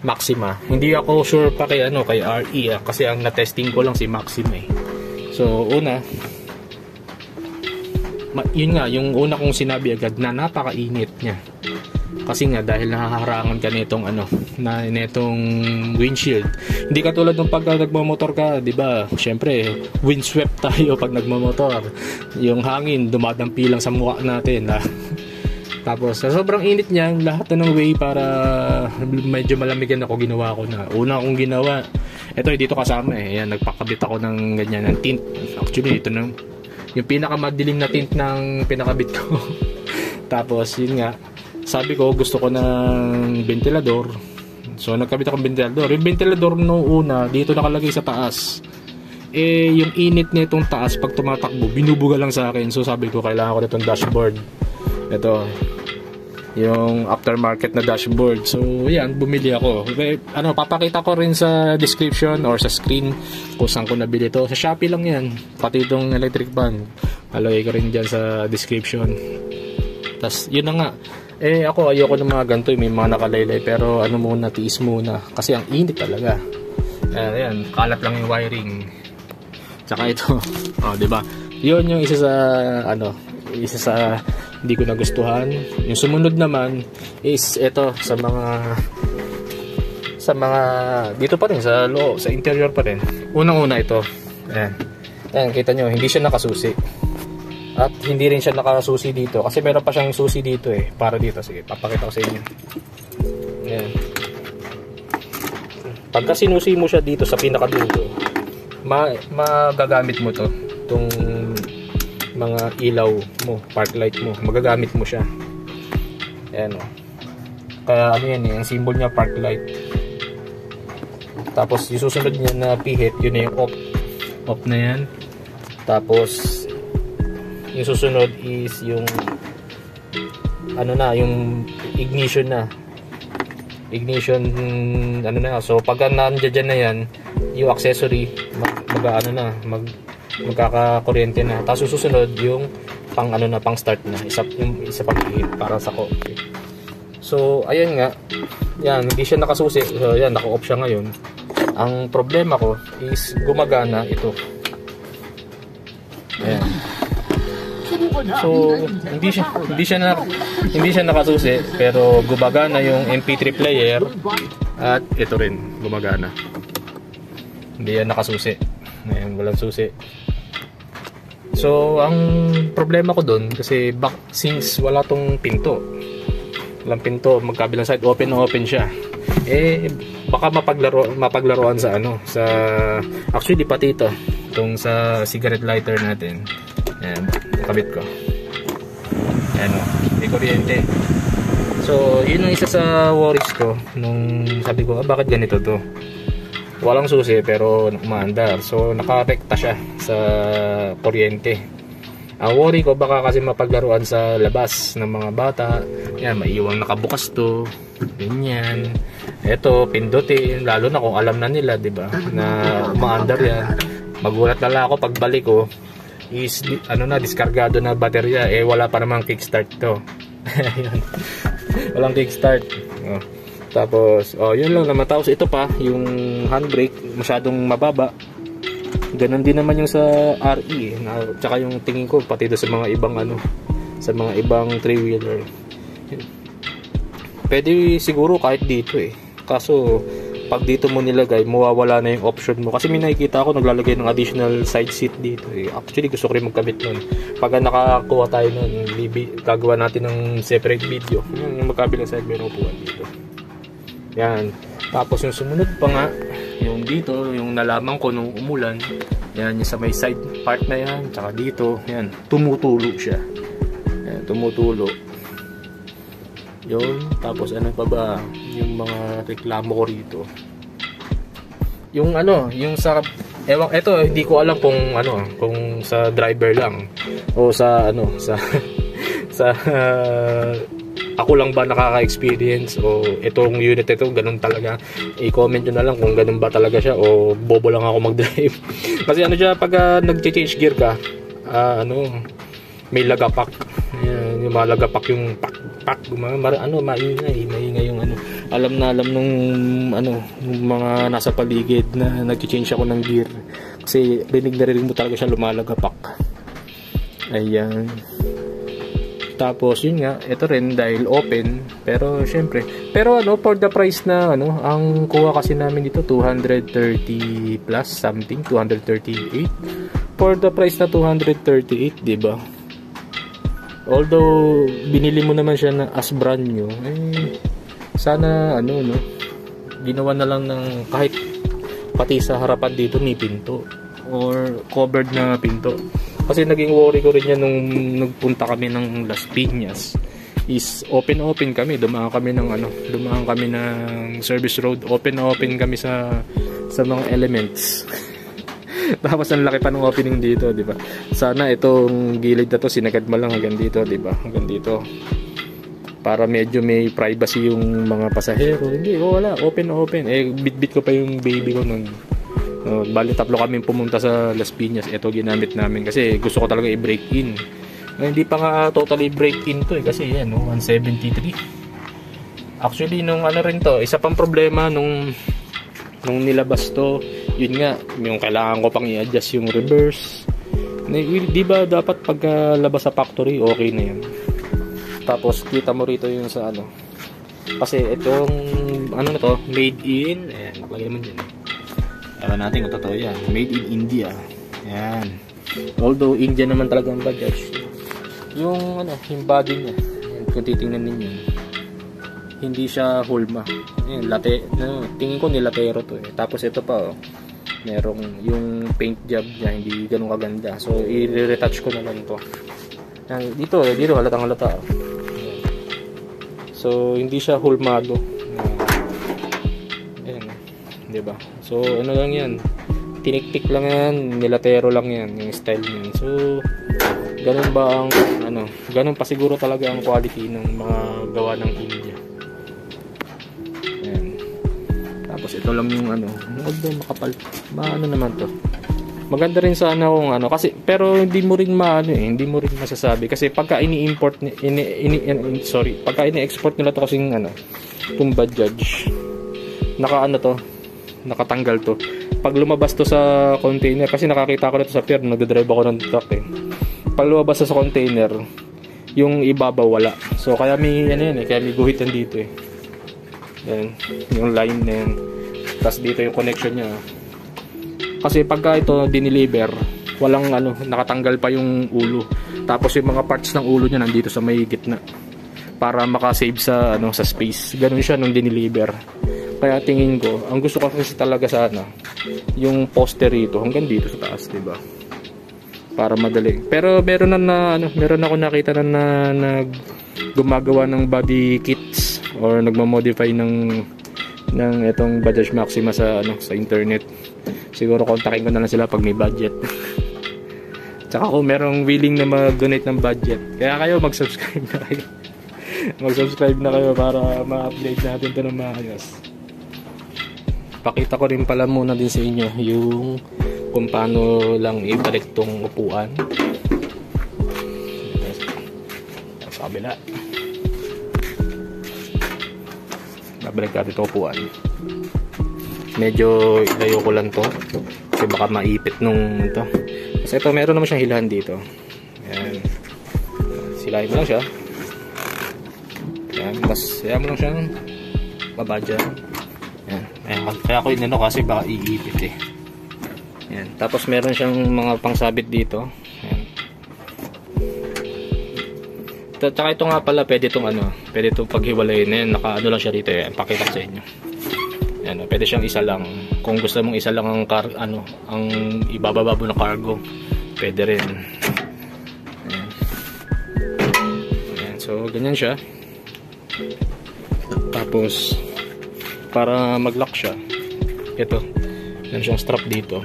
Maxima. Hindi ako sure pa kay RE kasi ang na-testing ko lang si Maxima eh. So una, yun nga, yung una kong sinabi agad na napakainit niya. Kasi nga dahil nahaharangan ka netong windshield. Hindi katulad ng pag nagmamotor ka, 'di ba? Syempre, windswept tayo pag nagmamotor. Yung hangin dumadampi lang sa mukha natin. Tapos sa sobrang init niya, lahat na ng way para medyo malamigan ako, ginawa ko na. Una kong ginawa, ito dito kasama Ayan, nagpakabit ako ng ganyan ng tint. Actually, ito na yung pinakamadilim na tint ng pinakabit ko. Tapos yun nga, sabi ko gusto ko ng ventilador. So nagkabit ako ng ventilador. Yung ventilador noong una dito nakalagay sa taas. Yung init nitong taas pag tumatakbo binubuga lang sa akin. So sabi ko kailangan ko nitong dashboard. Ito yung aftermarket na dashboard. So yan, bumili ako. Okay, papakita ko rin sa description or sa screen kung saan ko nabili ito. Sa Shopee lang yan. Pati itong electric fan alagay ko rin dyan sa description. Tas yun na nga, ako ayoko ng mga ganito, may mga nakalaylay, pero muna, tiis muna kasi ang init talaga. Ayan, kalat lang yung wiring. Tsaka ito, di ba? Yun yung isa sa hindi ko nagustuhan. Yung sumunod naman is ito sa mga dito pa rin sa loob, sa interior pa rin. Unang-una ito. Ayan, kita nyo, hindi siya nakasusi. At hindi rin siya nakasusi dito kasi meron pa siyang susi dito para dito. Sige, papakita ko sa inyo. Ayan. Pagka sinusi mo siya dito sa pinakadulo, magagamit mo itong mga ilaw mo, park light mo, magagamit mo siya. Ayan kaya yan ang symbol niya, park light. Tapos yung susunod niya na pihit, yun na yung off na yan. Tapos yung susunod is yung yung ignition na. So pagka nandiyan na yan, yung accessory magkakakuryente na. Tapos susunod yung pang start na, isa pang hihit para sa coffee. So ayun nga, yan, hindi siya nakasusi. So yan, naka-off siya ngayon. Ang problema ko is gumagana ito. Ayan. So hindi siya nakasusi pero gumagana yung MP3 player At ito rin, gumagana. Hindi yan nakasusi. Ayan, walang susi. So, ang problema ko doon, kasi since wala tong pinto, walang pinto, magkabilang side, open na open siya. Baka mapaglaruan sa sa actually pati ito, itong sa cigarette lighter natin. Ayan, nakabit ko. Ayan o, may kuryente. So, yun ang isa sa worries ko nung sabi ko, bakit ganito to? Walang susi pero umaandar. So, nakarekta siya sa kuryente. Ang worry ko, baka kasi mapaglaruan sa labas ng mga bata. Yan, maiiwang nakabukas to. Ganyan. Eto, pindutin. Lalo na kung alam na nila, diba? Na umaandar yan. Magulat na lang ako pagbalik ko. Is, diskargado na baterya. Wala pa namang kickstart to. Walang kickstart. Tapos, yun lang naman. Tapos ito pa, yung handbrake, masyadong mababa. Ganon din naman yung sa RE. Tsaka yung tingin ko, pati doon sa mga ibang sa mga ibang 3-wheeler. Pwede siguro kahit dito Kaso, pag dito mo nilagay, mawawala na yung option mo. Kasi may nakikita ako, naglalagay ng additional side seat dito Actually, gusto ko rin magkabit nun. Pag nakakuha tayo nun, gagawa natin ng separate video. Yung magkabilang side, meron upuan dito. Yan. Tapos yung sumunod pa nga, yung dito, yung nalaman ko nung umulan, yan, yung sa may side part na yan, tsaka dito, yan, tumutulo siya. Yan, tumutulo. Yun, tapos ano pa ba, yung mga reklamo ko rito. Yung yung sa, eto, hindi ko alam kung sa driver lang, o sa, sa, ako lang ba nakaka-experience o itong unit ito ganun talaga. I-comment nyo na lang kung ganun ba talaga siya o bobo lang ako mag-drive. Kasi siya, pag nag-change gear ka, may lagapak. Yan, yung mga lagapak, yung pak maingay yung alam nung nung mga nasa paligid na nag-change ako ng gear. Kasi rinig na rinig mo talaga siya lumalagapak. Ayan. Tapos yun nga, ito rin dahil open, pero syempre, for the price na ang kuha kasi namin dito 230 plus something, 238. For the price na 238, 'di ba? Although binili mo naman siya na as brand new, sana ginawa na lang ng kahit pati sa harapan dito may pinto or covered na pinto. Kasi naging worry ko rin yan nung nagpunta kami ng Las Piñas. Is open kami, dumaan kami ng service road, open kami sa mga elements. Tapos ang laki pa ng opening dito, di ba? Sana itong gilid na to sinagad mo lang hanggang dito, di ba? Hanggang dito. Para medyo may privacy yung mga pasahero. Hindi, wala, open. Bit-bit ko pa yung baby ko nun. Bali tatlo kami pumunta sa Las Piñas. Ito ginamit namin kasi gusto ko talaga i-break in. Hindi pa nga totally break in to kasi yan 173. Actually nung rin to, isa pang problema nung nilabas to, yun nga yung kailangan ko pang i-adjust yung reverse. Di ba dapat pagkalabas sa factory okay na yan. Tapos kita mo rito yung sa kasi itong na to, made in, nakalagay naman dyan. Alam natin kung totoo yan. Made in India. Yan. Although India naman talaga ang Bajaj. Yung yung body niya. Yan, kung titingnan ninyo. Hindi siya Hulma. Yan, tingin ko nilatero to Tapos ito pa merong yung paint job niya hindi ganun kaganda. So i-retouch ko na lang to. Yan, dito halatang halata. So hindi siya hulmado. Diba? So lang yan, tiniktik lang yan, nilatero lang yan yung style niya. So ganun ba ang ganun pa siguro talaga ang quality ng mga gawa ng India. Ayan. Tapos ito lang yung makapal, naman to. Maganda rin sana kung kasi pero hindi mo rin hindi mo rin masasabi kasi pagka ini-import pagka ini-export nila to kasing itong Bajaj nakatanggal to. Pag lumabas to sa container, kasi nakakita ko na to sa pier, nagdadrive ako ng truck Pag lumabas to sa container, yung ibabaw wala. So kaya may kaya may guhit yan dito Yan, yung line na yan. Tapos dito yung connection niya. Kasi pagka ito diniliver, walang ano, nakatanggal pa yung ulo. Tapos yung mga parts ng ulo niya nandito sa may gitna. Para makasave sa ano, sa space. Ganun siya nung diniliver. Kaya tingin ko, ang gusto ko kasi talaga sana yung poster rito hanggang dito sa taas, 'di ba? Para madali. Pero meron ako nakita na gumagawa ng body kits or nagmo-modify ng itong Bajaj Maxima sa internet. Siguro kontakin ko na lang sila pag may budget. Tsaka kung merong willing na mag-donate ng budget, kaya kayo mag-subscribe na kayo. Mag-subscribe na kayo para ma-update natin ito ng maayos. Pakita ko rin pala muna din sa inyo yung kung paano lang ibalik tong upuan. Sa kabila. Babalik natin itong upuan. Medyo ilayo ko lang to kasi baka maipit nung ito. Kasi ito meron naman siyang hilahan dito. Ayan. Silahin mo lang siya. Ayan. Tapos kaya mo lang siyang baba dyan. Ayan. Ayan. Kaya ako inano kasi baka iipit eh. Ayan. Tapos meron siyang mga pangsabit dito. Ayan. Tsaka ito nga pala pwede itong paghiwalayin. Ayan. Naka lang siya dito. Ayan. Pakita sa inyo. Ayan. Pwede siyang isa lang. Kung gusto mong isa lang ang ang ibababa mo na cargo, pwede rin. Ayan. Ayan. So ganyan siya. Tapos para mag-lock siya, ito, yan siyang strap dito.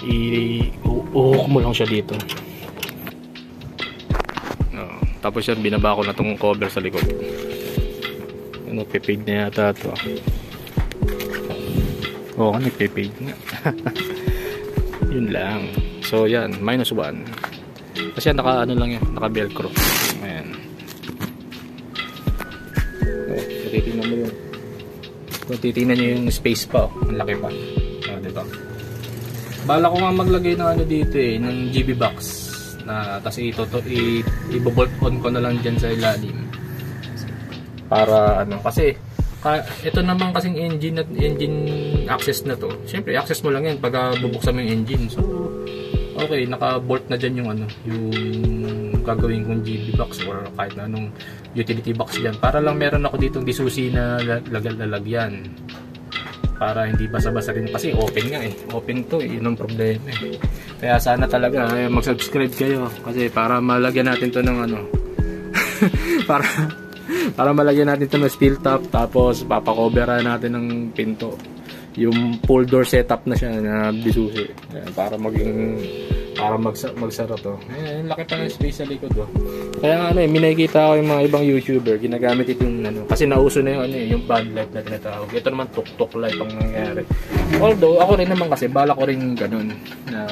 I-hook mo lang siya dito. Tapos yan, binaba ko na itong cover sa likod. Nagpe-fade na yata ito. Oo, nagpe-fade na. Yun lang. So yan, -1. Kasi yan, lang yan, naka-velcro. Ayan. Titingnan mo yun. Kung titingnan nyo yung space pa, ang laki pa. Diba? Bala ko nga maglagay ng dito ng GB box na tas i-bolt on ko na lang dyan sa ilalim para kasi ito naman kasing engine access na to, syempre access mo lang yan pag bubuksan mo yung engine. So okay, naka-bolt na dyan yung gagawin kong GB box or kahit na anong utility box dyan, para lang meron ako ditong disusi na lalagyan para hindi basa-basa rin kasi open nga open to yun ang problema kaya sana talaga mag-subscribe kayo kasi para malagyan natin to ng para malagyan natin to ng steel top, tapos papakoveran natin ng pinto, yung pull door setup na siya na disusi para magsara to. Ayan, laki pa ng space sa likod Kaya may nakikita ko yung mga ibang YouTuber ginagamit ito yung kasi nauso na yung band light na tinatawag. Ito naman tuk-tuk light ang nangyayari. Although ako rin naman kasi bala ko rin ganun na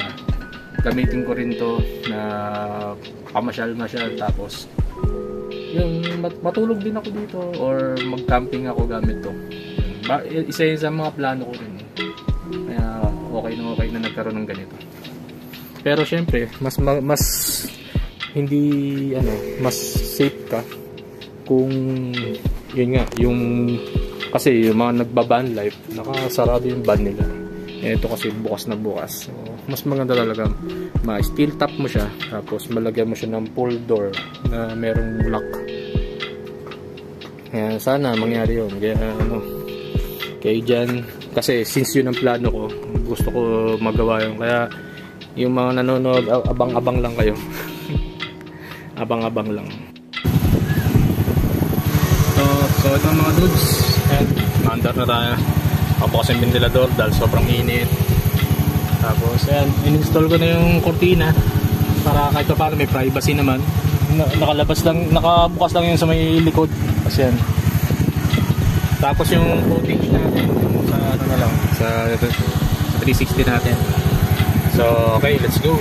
gamitin ko rin to na pamasyal-masyal, tapos yung matulog din ako dito or mag-camping ako gamit to. Isa yun sa mga plano ko rin kaya okay na nagkaroon ng ganito. Pero syempre, mas hindi mas safe ka kung yun nga, kasi yung mga nagbaban life, nakasarado yung van nila. Ito kasi bukas na bukas. So, mas maganda talaga ma-steel top mo siya, tapos malagyan mo siya ng pull door na merong lock. Kaya sana mangyari yun. Kaya dyan, kasi since yun ang plano ko, gusto ko magawa yun. Kaya yung mga nanonood, abang-abang lang kayo. Abang-abang lang. So ito mga dudes, mandar na tayo. Kapos yung ventilador dahil sobrang init. Tapos in-install ko na yung cortina para kahit paano may privacy naman. Nakabukas lang yun sa may likod. Kasi yan. Tapos yung footage natin sa 360 natin. So okay, let's go.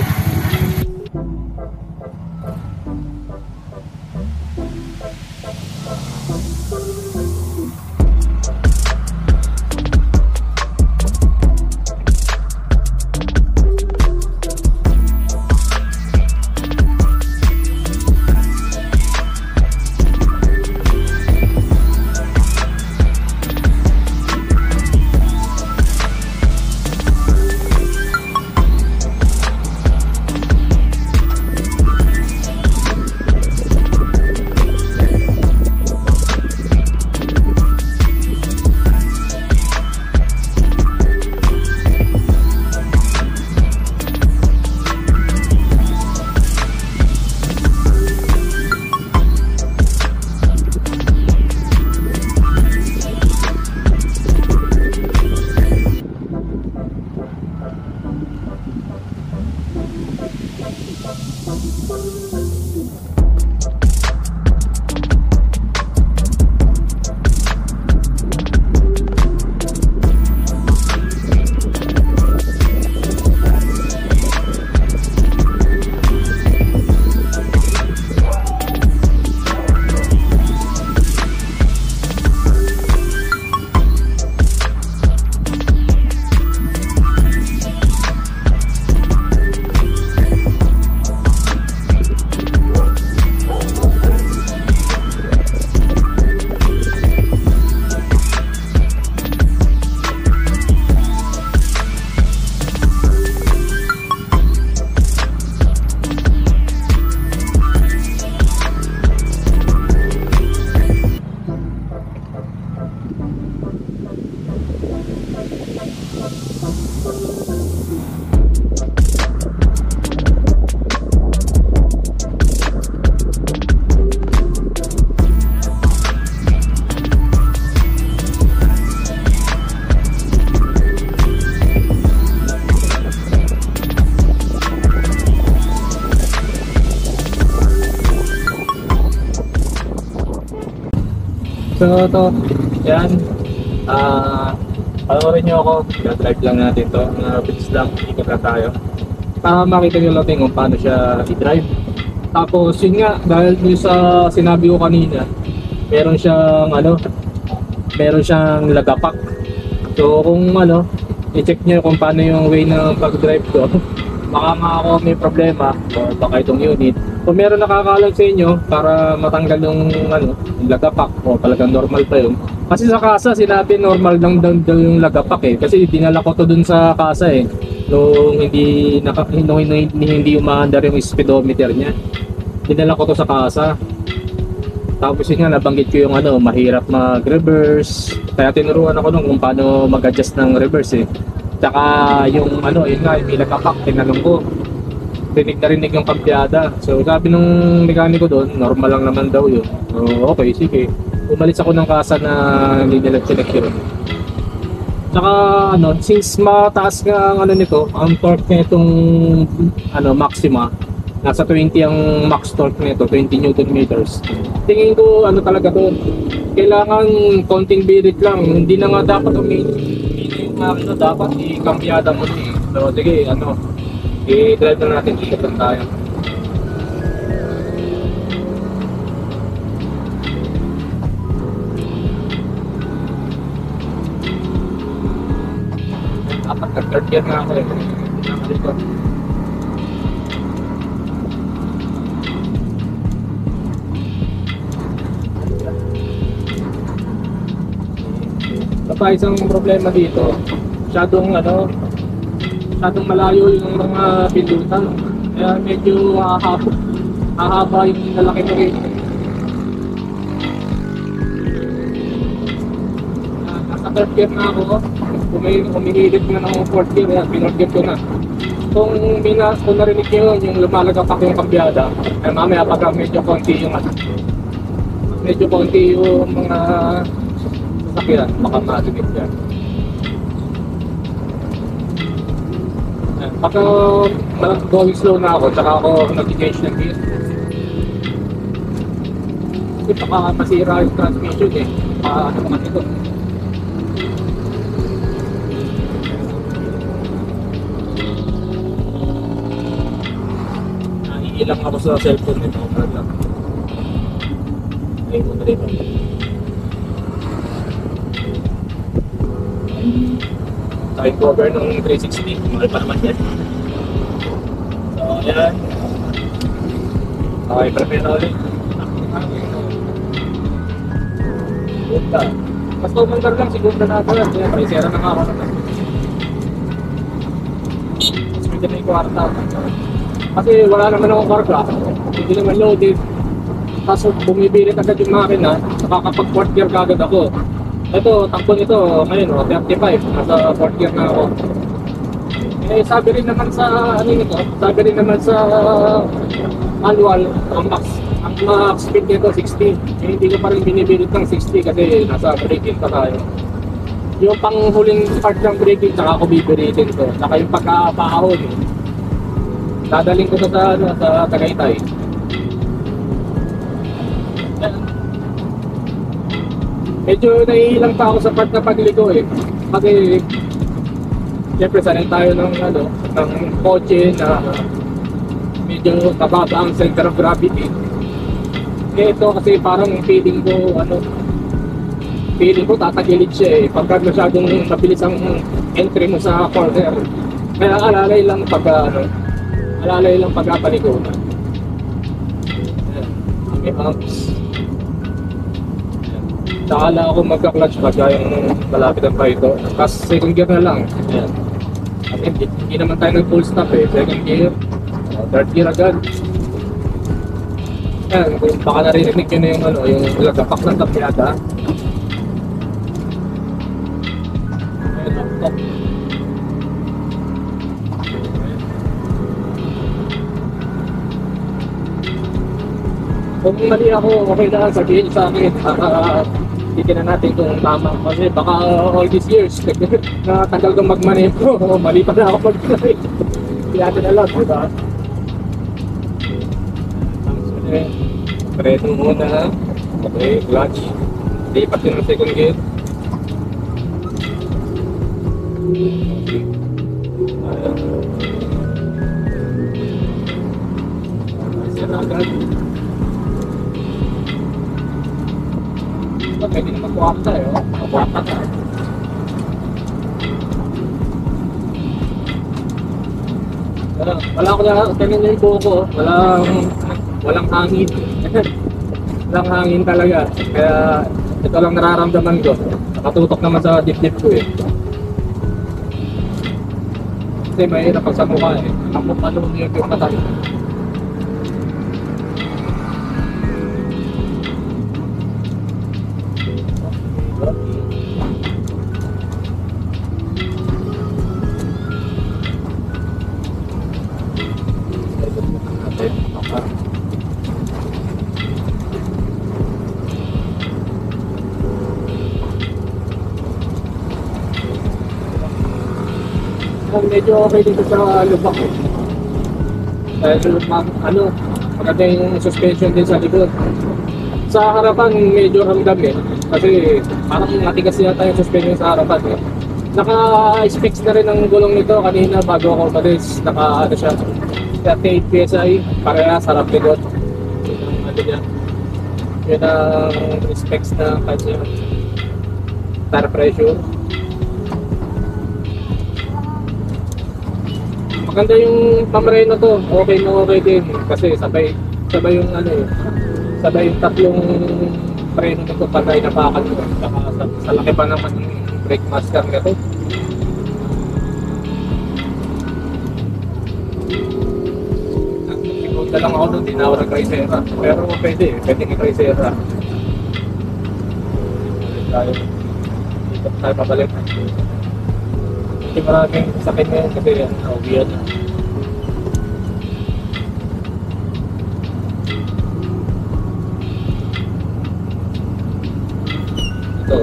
So ito, yan. Panoorin nyo ako. Drive lang natin to. Bits lang, ikot na tayo. Makita nyo lang kung paano siya i-drive. Tapos yun nga, dahil dun sa sinabi ko kanina, meron siyang lagapak. So kung i-check nyo kung paano yung way ng pag-drive ko, baka ako may problema o baka itong unit. Kung meron nakakalag sa inyo para matanggal yung lagapak o talagang normal pa yun. Kasi sa kasa sinabi normal lang daw yung lagapak eh. Kasi dinala ko to dun sa kasa eh. Nung hindi umaandar yung speedometer niya. Dinala ko to sa kasa. Tapos yun nga, nabanggit ko yung mahirap mag-reverse. Kaya tinuruan ako nung kung paano mag-adjust ng reverse eh. Tsaka yung yun nga, may lagapak, tinanong ko. Rinig yung kampyada. So sabi nung mekaniko doon, normal lang naman daw yun. So okay, sige. Umalis ako ng kasa na hindi nila check yun. Tsaka since mataas nga ang nito, ang torque nitong maxima, nasa 20 ang max torque nito, 20 Newton meters. Tingin ko talaga to, kailangan konting birit lang, hindi na nga dapat yung makina, dapat i-kampyada mo eh. So sige, i-drive na natin, ikot lang tayo. Dapat nag-third gear na ako eh. Basta isang problema dito, masyadong malayo yung mga pindutan. Kaya medyo hahaba yung lalaki na rin. Nasa third gear na ako. Humihilit na ng fourth gear, pinort gear ko na. Kung narinig nyo yung lumalagapak yung kambyada, ay mamaya pagka medyo konti yung mga sasakyan, baka masigit yan. Pagka going slow na ako, tsaka ako nag-change ng gear. Kasi baka masira yung transmission eh. Naman ito. Ilang ako sa cellphone nito. Ayun mo na dito. Side cover ng 360, mahal pa naman yan. So yan. Okay, prepare na ulit. Gunda. Basta umandar lang, sigunda na ako yan. May sera na nga ako naman. Mas medyo na yung kwarta. Kasi wala naman akong karga. Hindi naman loaded. Kaso bumibilit agad yung makina, nakakapag fourth gear kagad ako. Ito, takbo nito ngayon, 35, nasa 4th gear na ako. Eh, sabi rin naman sa manual, ang max speed nito 60. Eh, hindi ko pa rin binibilit ng 60 kasi nasa braking pa tayo. Yung panghuling part ng braking, saka ako bibiritin to. Saka yung pagkapahon. Dadaling ko to sa, ano, sa Tagaytay. Medyo naiilang pa ako sa part na pagligo eh. Kasi siyempre sanay tayo ng ano, ng kotse na medyo mababa ang center of gravity. Eh ito kasi parang feeling ko tatagilid siya eh. Pagka masyadong mabilis ang entry mo sa corner. Kaya alalay lang pagkapaligo na. May humps. Nakala ako magka-clutch pagka yung malapit ang ito. Tapos second gear na lang. Ayan. At hindi naman tayo nag-full stop eh. Second gear, third gear agad. Ayan, baka narinig nyo na yung yung lagapak ng tapyada. Ayan, up. Kung mali ako, okay lang, sabihin sa akin. Titignan natin kung tama. Kasi baka all these years, natagal kong magmaneho. Mali pa na ako mag-drive. Hindi natin alam, diba? Preno muna. Okay, clutch. Lipat din ang second gear. Ayan. Agad. Pwede naman kuwakta eh. Kuwakta ka. Wala ko na, tingnan nyo yung buko. Walang hangin. Walang hangin talaga. Kaya ito lang nararamdaman ko. Nakatutok naman sa dip-dip ko eh. Kasi mahirap pag sa mukha eh. Ang mukha naman yung mata. Medyo okay dito sa lubak eh. Dahil maganda yung suspension din sa likod. Sa harapan medyo ramdam eh. Kasi parang matigas yata yung suspension sa harapan eh. Naka-specs na rin ang gulong nito kanina bago ako umalis. Siya 38 PSI, parehas harap likod. Yun ang specs na kanya tire pressure. Maganda yung pamreno to, okay na okay din kasi sabay yung sabay yung tatlong preno nito pagka inapakan mo. Sa laki pa naman yung brake master nito. Nagpunta lang ako doon, di na ako nag-Chrysera. Pero pwede i-Chrysera. Dito tayo pabalik. Hindi maraming sakit ngayon kasi yan, nauwian na. Ito.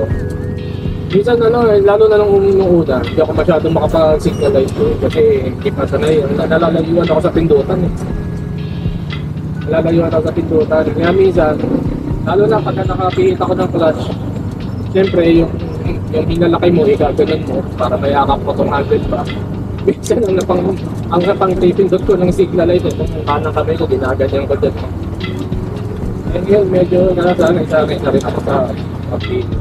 Minsan lalo na nung una, hindi ako masyadong makapag-signalize ko kasi hindi pa sanay. Nalalayuan ako sa pindutan eh. Nalalayuan ako sa pindutan. Kaya minsan, lalo na pagka nakapihit ako ng clutch, siyempre yung hinalaki mo, gaganon mo para mayakap mo itong handle pa. Minsan ang napang-pindot ko ng signal light itong kanang kamay ko, ginaganyan ko dyan. And yun, medyo nalasanay sa akin na rin ako sa pag-pindot.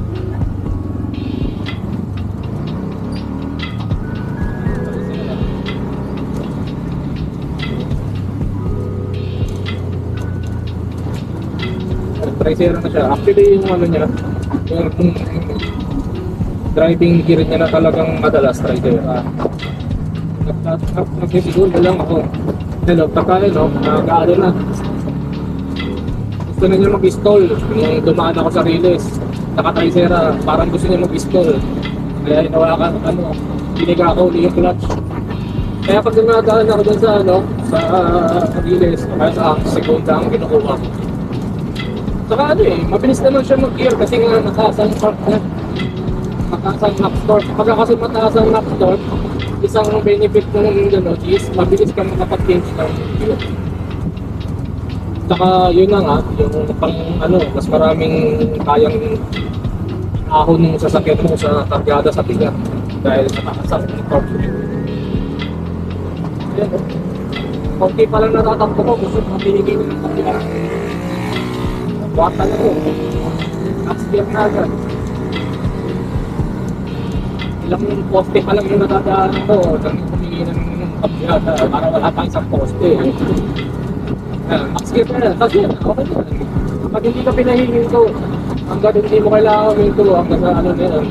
Chrysera na siya. Actually, yung niya, yung driving gear niya na talagang madalas Chrysera. Nagsisiguro na lang ako. Hello, pagka nag-aano na. Gusto na niya mag-stall. Nung dumaan ako sa Riles, naka-Chrysera, parang gusto niya mag-stall. Kaya inawakan, biniga ako uli yung clutch. Kaya pag dumadaan ako dun sa Riles, kaya sa segunda ang kinukuha ko. Saka mabilis naman siya mag-gear kasi nga mataas ang knock torque. Pagka kasi mataas ang knock torque, isang benefit ng gano'n is mabilis kang makapag-change ng fuel. Saka yun na nga, yung pang ano, mas maraming kayang ahon ng sasakyan mo sa kargada sa bigat dahil sa nakasap ng torque. Ayan o. Konti pa lang natatakbo ko, gusto ko pinigil ng kapila. Buwata na ko. Upsteer na agad. Ilang poste pa lang yung natadaan ko, nang humingi ng kapila para wala pang isang poste. Max gear na lang, kasi okay na. Pag hindi ka pinahingin ko, hanggang hindi mo kailangan huminto, hanggang sa ano na yan.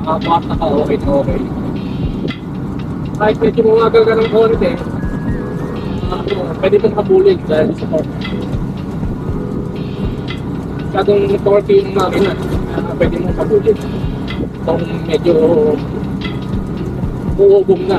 Nakabuhat na ka, okay na okay. Kahit medyo mumagal ka ng konti, pwede mong kabulid dahil sa torque. Masyadong torque yung makina, pwede mong kabulid. Kung medyo uubong na.